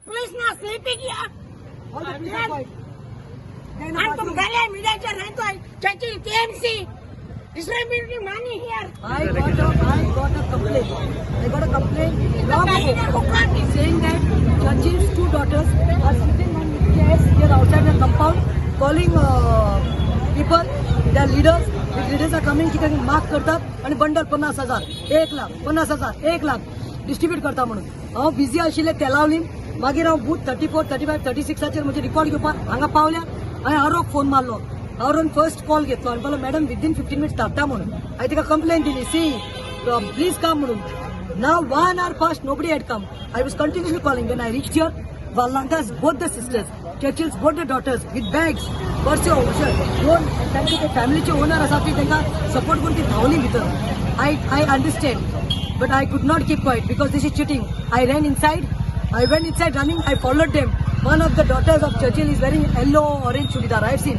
Police ने sleeping किया All the police are quiet. Then and तुम about गले मीडिया से रहते हो Churchill KMC distributing money here. I got a complaint. I got a complaint long ago saying that Churchill's two daughters are sitting on chairs here outside the compound, calling people, their leaders. The leaders are coming, की mark करतात आणि bundle 50,000, 1 lakh, 50,000, 1 lakh distribute करता म्हणून. हांव busy आशिल्ले ते लावली. मागीर हांव बूथ 34, 35, 36 म्हजे रिकॉर्ड घेवपाक हांगा पावल्या हांवें आरोक फोन मारलो. हांवें फर्स्ट कॉल घेतलो आनी बोलो मॅडम विदिन 15 मिनिट्स धाडटा म्हणून. हांवें तिका कंप्लेंट दिली सी प्लीज कम म्हणून. नाव 1 hour past nobody had come. I was continuously calling. When I reached here, Vallanka's both the sisters, Churchill's both the daughters with bags, pursue घेवन तांचे ते फॅमिलीचे ओनर आसा ती तांकां सपोर्ट करून ती धांवली भितर. I understand, but I could not keep quiet because this is cheating. I ran inside. I went inside running. I followed them. One of the daughters of Churchill is wearing yellow orange chudidar. I have seen.